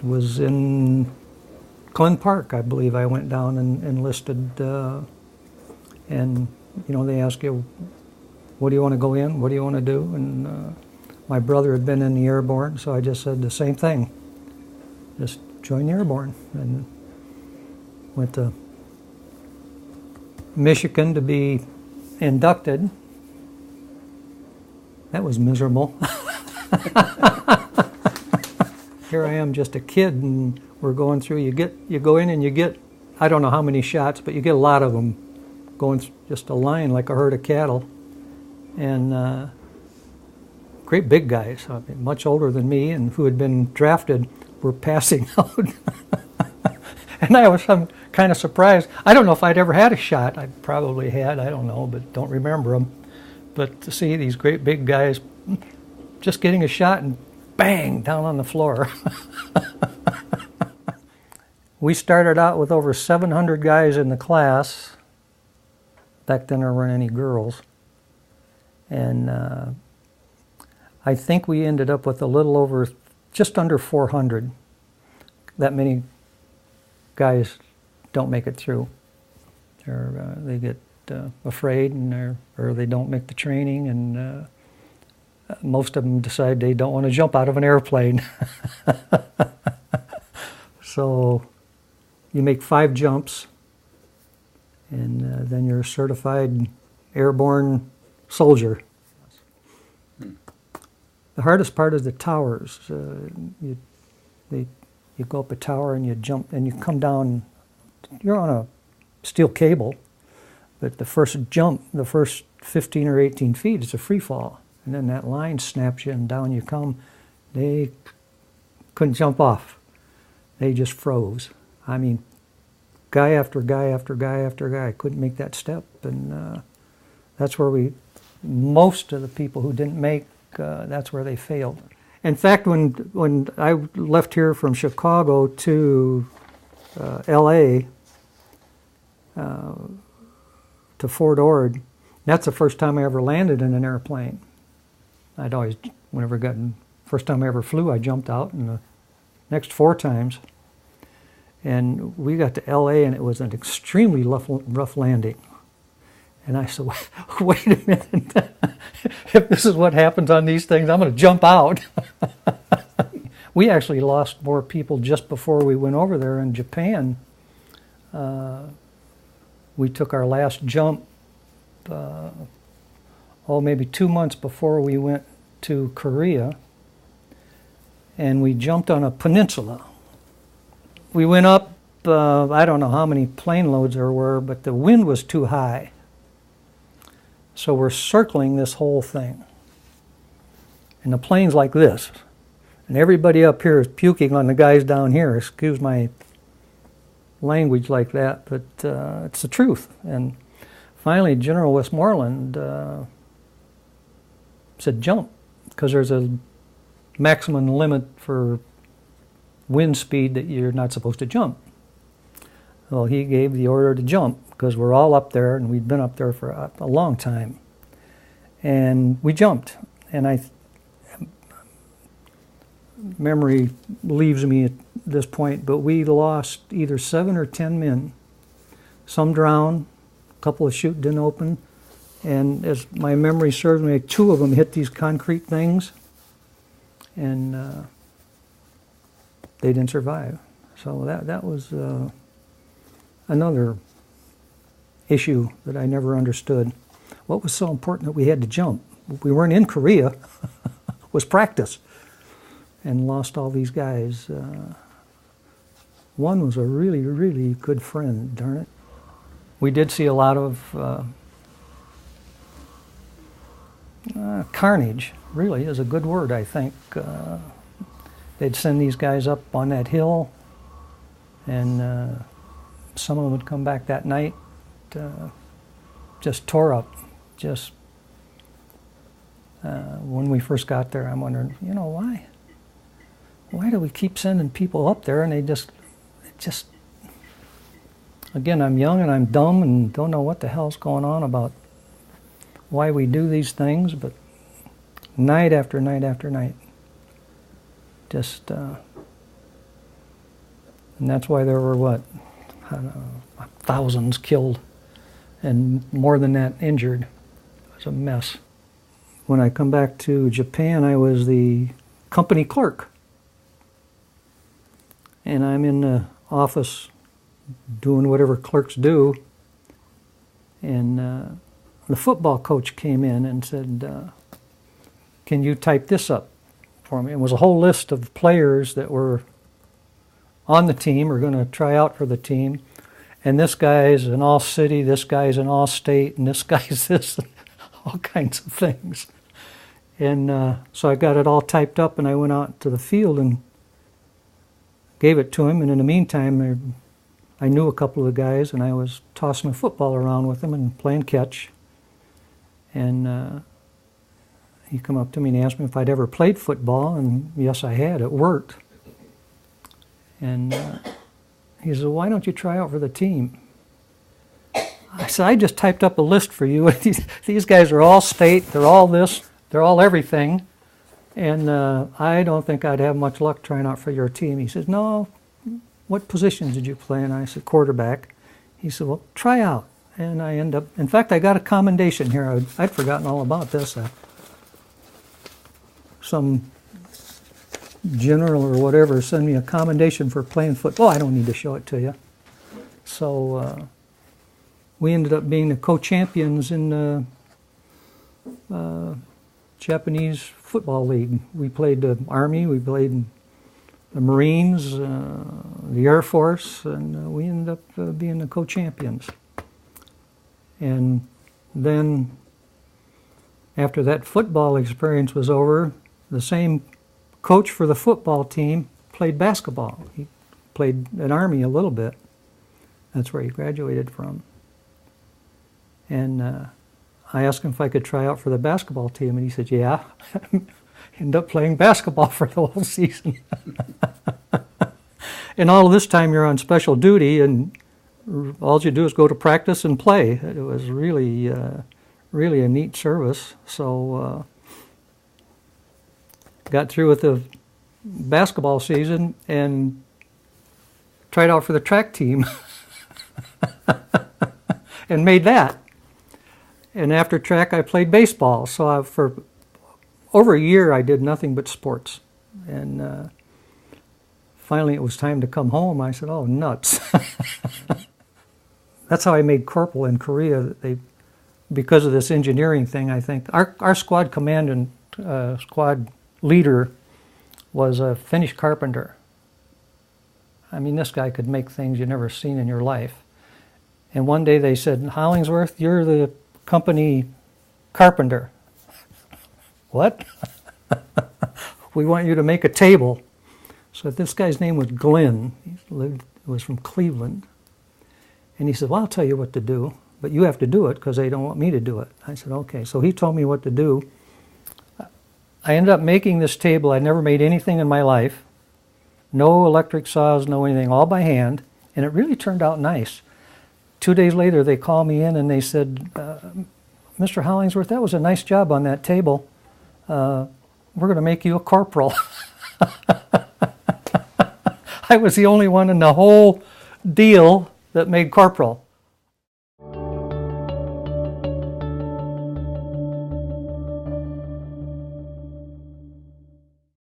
was in Glen Park, I believe. I went down and enlisted, and you know, they ask you, what do you want to go in? What do you want to do? And my brother had been in the Airborne, so I just said the same thing. Just join the Airborne, and went to Michigan to be inducted. That was miserable. Here I am, just a kid, and we're going through. You go in and you get, I don't know how many shots, but you get a lot of them, going just a line like a herd of cattle, and great big guys, I mean, much older than me, and who had been drafted were passing out. And I was kind of surprised. I don't know if I'd ever had a shot. I probably had, I don't know, but don't remember them. But to see these great big guys just getting a shot and bang, down on the floor. We started out with over 700 guys in the class. Back then there weren't any girls. And I think we ended up with a little over, just under 400. That many guys don't make it through. They get afraid, and or they don't make the training, and most of them decide they don't want to jump out of an airplane. So you make 5 jumps, and then you're a certified airborne soldier. The hardest part is the towers. You go up a tower and you jump, and you come down. You're on a steel cable, but the first jump, the first 15 or 18 feet, it's a free fall. And then that line snaps you, and down you come. They couldn't jump off. They just froze. I mean, guy after guy after guy after guy couldn't make that step. And that's where most of the people who didn't make, that's where they failed. In fact, when I left here from Chicago to L.A., to Fort Ord, that's the first time I ever landed in an airplane. I'd always, first time I ever flew, I jumped out, and the next 4 times. And we got to L.A., and it was an extremely rough landing. And I said, wait a minute, if this is what happens on these things, I'm going to jump out. We actually lost more people just before we went over there in Japan. We took our last jump, maybe 2 months before we went to Korea, and we jumped on a peninsula. We went up, I don't know how many plane loads there were, but the wind was too high. So we're circling this whole thing. And the plane's like this. And everybody up here is puking on the guys down here. Excuse my language like that, but it's the truth. And finally, General Westmoreland said jump, because there's a maximum limit for wind speed that you're not supposed to jump. Well, he gave the order to jump, because we're all up there, and we'd been up there for a long time. And we jumped, and memory leaves me at this point, but we lost either 7 or 10 men. Some drowned, a couple of chute didn't open, and as my memory serves me, 2 of them hit these concrete things, and they didn't survive. So that was another issue that I never understood. What was so important that we had to jump? We weren't in Korea, was practice, and lost all these guys. One was a really, really good friend, darn it. We did see a lot of carnage, really is a good word, I think. They'd send these guys up on that hill, and some of them would come back that night, just tore up. When we first got there, I'm wondering, why? Why do we keep sending people up there, and they just, again, I'm young and I'm dumb and don't know what the hell's going on about why we do these things, but night after night after night, just And that's why there were, what, I don't know, thousands killed and more than that injured. It was a mess. When I come back to Japan, I was the company clerk. And I'm in the office doing whatever clerks do. And the football coach came in and said, can you type this up for me? It was a whole list of players that were on the team or going to try out for the team. And this guy's an all-city, this guy's an all-state, and this guy's this, all kinds of things. And so I got it all typed up, and I went out to the field and gave it to him. And in the meantime, I knew a couple of the guys, and I was tossing a football around with them and playing catch. And he come up to me and asked me if I'd ever played football, and yes, I had. It worked. And he said, why don't you try out for the team? I said, I just typed up a list for you. These guys are all state, they're all this, they're all everything, and I don't think I'd have much luck trying out for your team. He says, no, what positions did you play? And I said, quarterback. He said, well, try out. And I end up, in fact, I got a commendation here. I'd forgotten all about this. Some general or whatever sent me a commendation for playing football. I don't need to show it to you. So we ended up being the co-champions in the Japanese football league. We played the Army, we played the Marines, the Air Force, and we ended up being the co-champions. And then after that football experience was over, the same coach for the football team played basketball. He played at Army a little bit. That's where he graduated from. And I asked him if I could try out for the basketball team, and he said, yeah. Ended up playing basketball for the whole season. And all of this time you're on special duty, and all you do is go to practice and play. It was really, really a neat service. So got through with the basketball season and tried out for the track team and made that. And after track, I played baseball. So for over a year, I did nothing but sports. And finally, it was time to come home. I said, oh, nuts. That's how I made corporal in Korea. Because of this engineering thing, I think. Our squad commandant, squad leader was a Finnish carpenter. I mean, this guy could make things you've never seen in your life. And one day they said, Hollingsworth, you're the company carpenter. What? We want you to make a table. So this guy's name was Glenn. He was from Cleveland. And he said, well, I'll tell you what to do, but you have to do it because they don't want me to do it. I said, okay. So he told me what to do. I ended up making this table. I'd never made anything in my life. No electric saws, no anything, all by hand. And it really turned out nice. 2 days later, they called me in and they said, Mr. Hollingsworth, that was a nice job on that table. We're going to make you a corporal. I was the only one in the whole deal that made corporal.